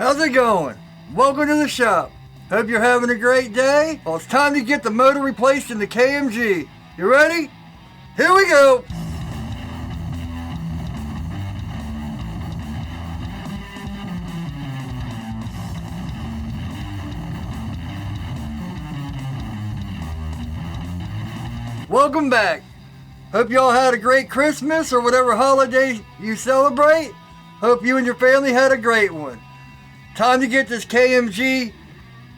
How's it going? Welcome to the shop. Hope you're having a great day. Well, it's time to get the motor replaced in the KMG. You ready? Here we go. Welcome back. Hope y'all had a great Christmas or whatever holiday you celebrate. Hope you and your family had a great one. Time to get this KMG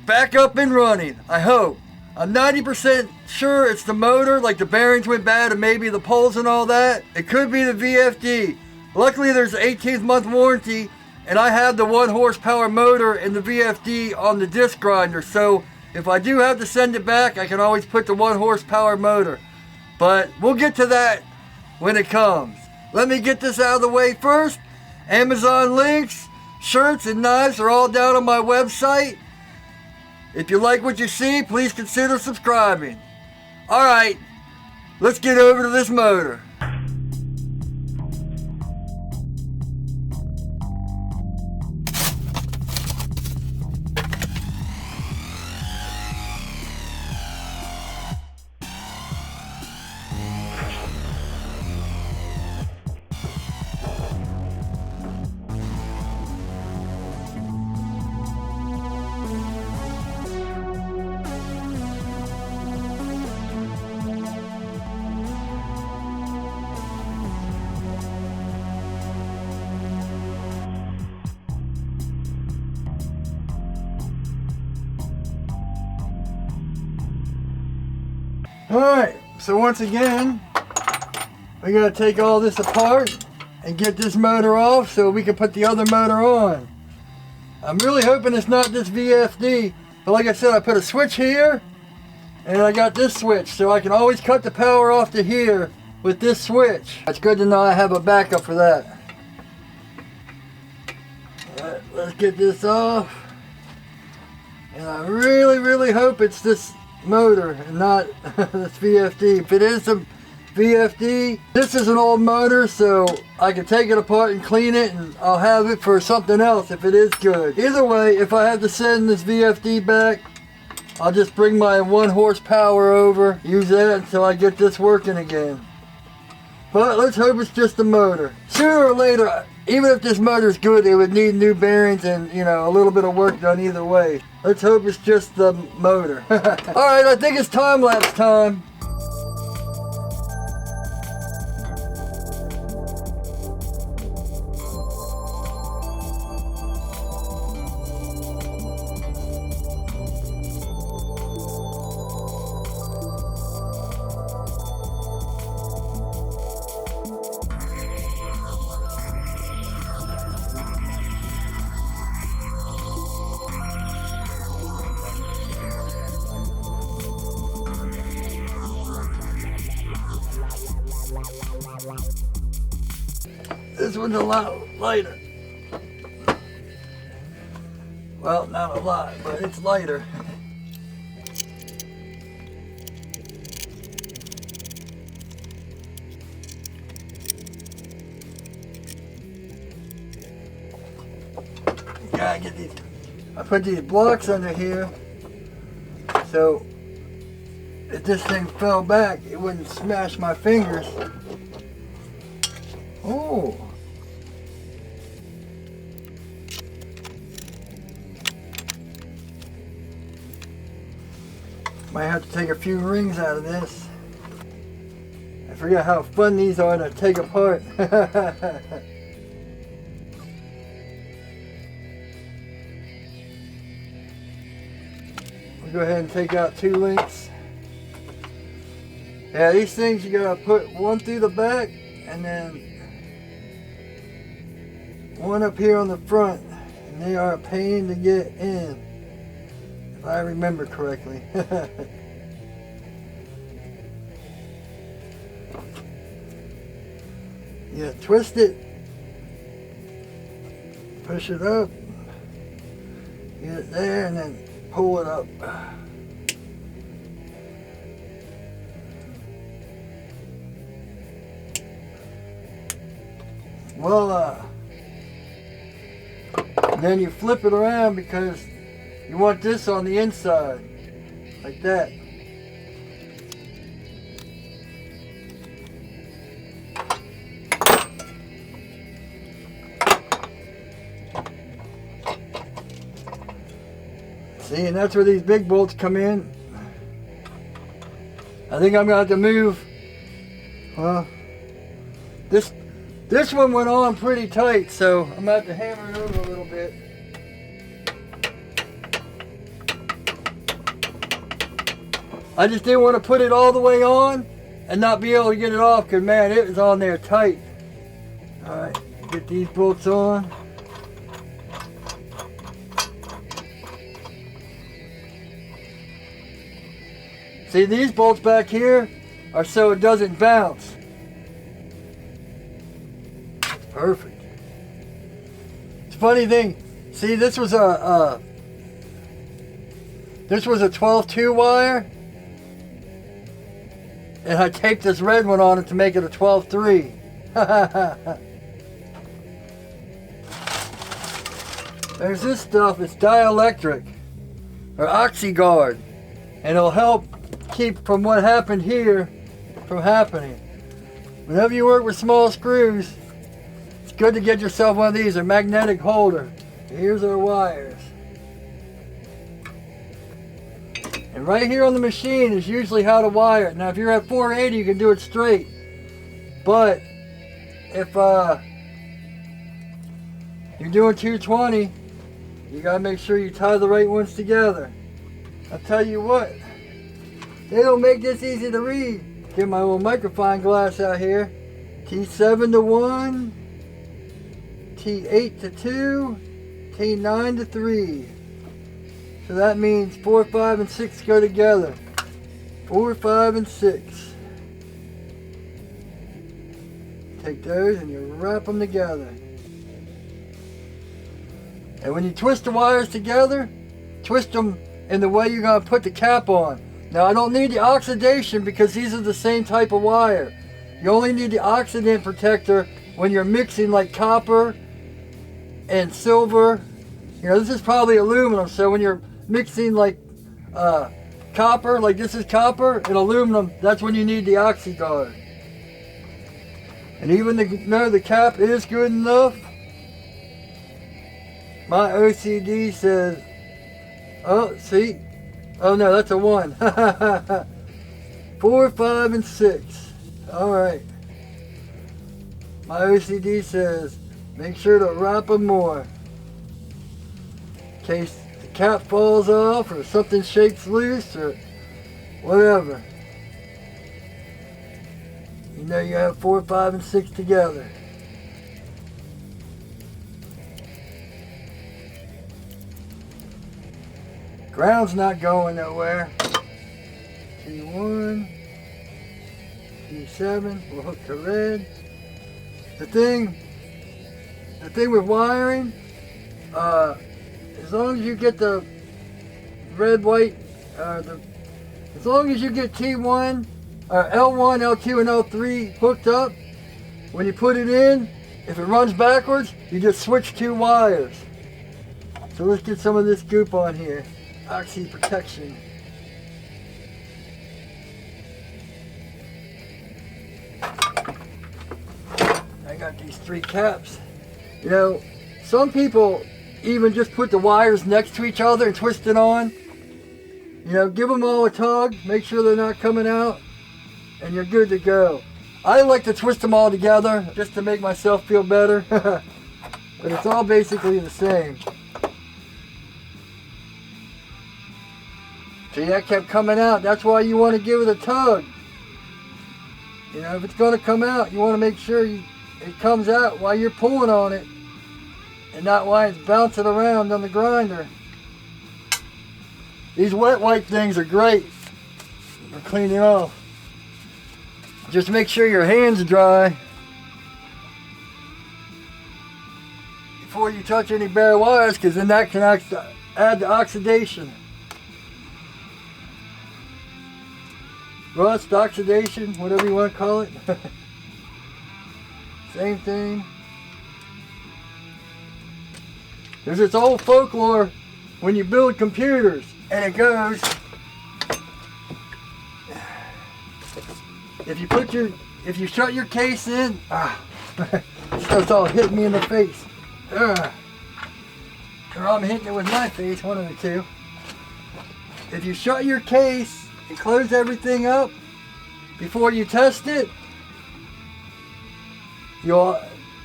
back up and running, I hope. I'm 90% sure it's the motor, like the bearings went bad and maybe the poles and all that. It could be the VFD. Luckily there's an 18th month warranty and I have the 1 horsepower motor and the VFD on the disc grinder. So if I do have to send it back, I can always put the 1 horsepower motor. But we'll get to that when it comes. Let me get this out of the way first. Amazon links, shirts, and knives are all down on my website. If you like what you see, please consider subscribing. Alright, let's get over to this motor. Alright, so once again, we gotta take all this apart and get this motor off so we can put the other motor on. I'm really hoping it's not this VFD, but like I said, I put a switch here and I got this switch, so I can always cut the power off to here with this switch. It's good to know I have a backup for that. Alright, let's get this off. And I really hope it's this motor and not this VFD. If it is a VFD, this is an old motor, so I can take it apart and clean it and I'll have it for something else if it is good. Either way, if I have to send this VFD back, I'll just bring my 1 horsepower over, use that until I get this working again. But let's hope it's just the motor. Sooner or later, even if this motor's good, it would need new bearings and, you know, a little bit of work done either way. Let's hope it's just the motor. Alright, I think it's time-lapse time. This one's a lot lighter. Well, not a lot, but it's lighter. Gotta get these. I put these blocks under here, so if this thing fell back, it wouldn't smash my fingers. Oh. Might have to take a few rings out of this. I forget how fun these are to take apart. We'll go ahead and take out 2 links. Yeah, these things you gotta put one through the back and then one up here on the front, and they are a pain to get in, if I remember correctly. Yeah, twist it, push it up, get it there, and then pull it up. Voila! And then you flip it around because you want this on the inside, like that. See, and that's where these big bolts come in. I think I'm gonna have to move. Well, this one went on pretty tight, so I'm gonna have to hammer it over a little bit. I just didn't want to put it all the way on and not be able to get it off, because man, it was on there tight. Alright, get these bolts on. See, these bolts back here are so it doesn't bounce. Perfect. It's a funny thing. See, this was a 12-2 wire, and I taped this red one on it to make it a 12-3. There's this stuff. It's dielectric or OxyGuard, and it'll help keep from what happened here from happening. Whenever you work with small screws, it's good to get yourself one of these, a magnetic holder. Here's our wires. And right here on the machine is usually how to wire it. Now if you're at 480, you can do it straight. But if you're doing 220, you gotta make sure you tie the right ones together. I'll tell you what, they don't make this easy to read. Get my little microfine glass out here. T7 to 1, T8 to 2, T9 to 3. So that means 4, 5, and 6 go together. 4, 5, and 6. Take those and you wrap them together. And when you twist the wires together, twist them in the way you're going to put the cap on. Now I don't need the oxidation because these are the same type of wire. You only need the oxidant protector when you're mixing like copper and silver. You know, this is probably aluminum, so when you're mixing like copper, like this is copper and aluminum, that's when you need the OxyGuard. And even though the cap is good enough, my OCD says, oh, see? Oh no, that's a 1. 4, 5, and 6. Alright. My OCD says, make sure to wrap them more. In case the cap falls off or something shakes loose or whatever. You know you have 4, 5, and 6 together. Ground's not going nowhere. T1, T7, we'll hook the red. The thing with wiring, as long as you get the red, white, as long as you get T1, L1, L2, and L3 hooked up, when you put it in, if it runs backwards, you just switch 2 wires. So let's get some of this goop on here. Oxy protection. I got these 3 caps. You know, some people even just put the wires next to each other and twist it on. You know, give them all a tug, make sure they're not coming out, and you're good to go. I like to twist them all together just to make myself feel better, but it's all basically the same. See, that kept coming out. That's why you want to give it a tug. You know, if it's going to come out, you want to make sure it comes out while you're pulling on it and not while it's bouncing around on the grinder. These wet wipe things are great for cleaning off. Just make sure your hands dry before you touch any bare wires, because then that can add to oxidation. Rust, oxidation, whatever you want to call it. Same thing. There's this old folklore when you build computers, and it goes, if you shut your case in, it's all hitting me in the face. Or I'm hitting it with my face, one of the two. If you shut your case and close everything up before you test it,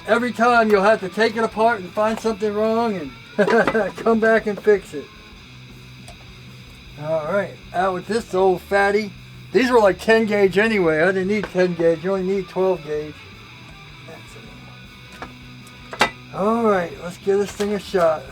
every time you'll have to take it apart and find something wrong and come back and fix it. Alright, out with this old fatty. These were like 10 gauge anyway. I didn't need 10 gauge, you only need 12 gauge. That's it. Alright, let's give this thing a shot.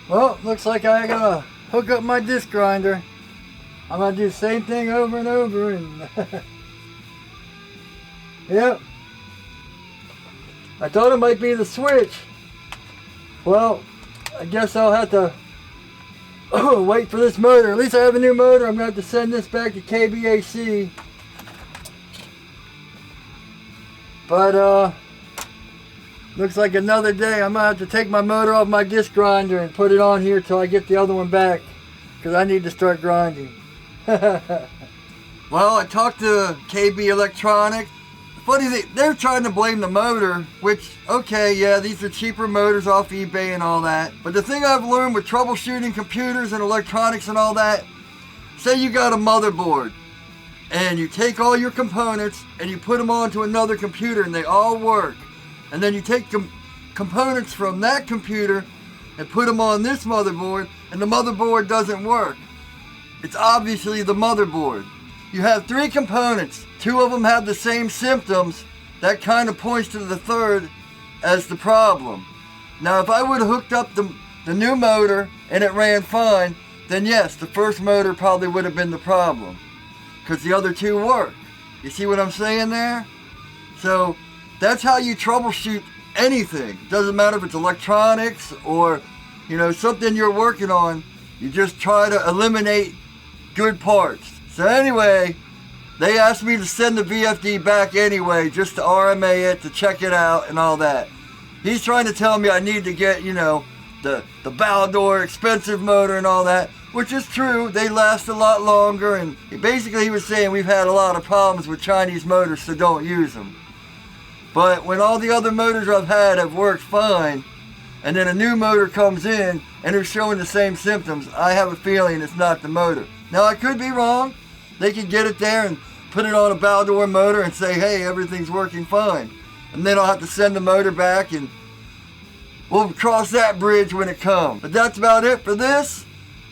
Well, looks like I gotta hook up my disc grinder. I'm gonna do the same thing over and over and yep. I thought it might be the switch. Well, I guess I'll have to wait for this motor. At least I have a new motor. I'm gonna have to send this back to KBAC. But looks like another day. I'm gonna have to take my motor off my disc grinder and put it on here till I get the other one back, because I need to start grinding. Well, I talked to KB Electronics. The funny thing, they're trying to blame the motor, which, okay, yeah, these are cheaper motors off eBay and all that. But the thing I've learned with troubleshooting computers and electronics and all that, say you got a motherboard and you take all your components and you put them onto another computer and they all work. And then you take components from that computer and put them on this motherboard, and the motherboard doesn't work. It's obviously the motherboard. You have 3 components. 2 of them have the same symptoms. That kind of points to the third as the problem. Now, if I would have hooked up the new motor and it ran fine, then yes, the first motor probably would have been the problem, because the other 2 work. You see what I'm saying there? So that's how you troubleshoot anything. Doesn't matter if it's electronics or, something you're working on. You just try to eliminate good parts. So anyway, they asked me to send the VFD back anyway, just to RMA it, to check it out and all that. He's trying to tell me I need to get, the Baldor expensive motor and all that, which is true. They last a lot longer, and basically he was saying we've had a lot of problems with Chinese motors, so don't use them. But when all the other motors I've had have worked fine, and then a new motor comes in and they're showing the same symptoms, I have a feeling it's not the motor. Now, I could be wrong. They could get it there and put it on a Baldor motor and say, hey, everything's working fine. And then I'll have to send the motor back, and we'll cross that bridge when it comes. But that's about it for this.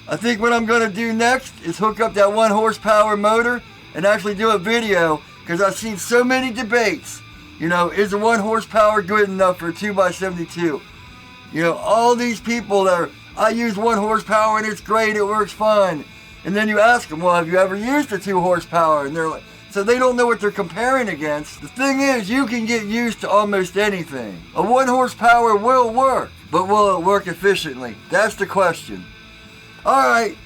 I think what I'm going to do next is hook up that 1 horsepower motor and actually do a video, because I've seen so many debates. Is the 1 horsepower good enough for a 2x72? All these people that are, I use 1 horsepower and it's great, it works fine. And then you ask them, well, have you ever used a 2 horsepower? And they're like, so they don't know what they're comparing against. The thing is, you can get used to almost anything. A 1 horsepower will work, but will it work efficiently? That's the question. Alright,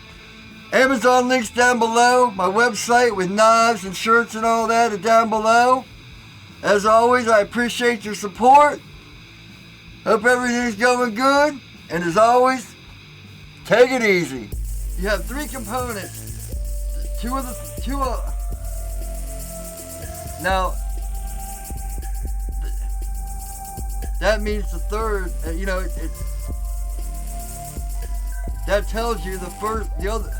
Amazon links down below. My website with knives and shirts and all that are down below. As always, I appreciate your support. Hope everything's going good. And as always, take it easy. You have 3 components. Now, that means the third, that tells you the other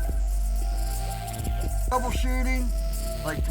troubleshooting, like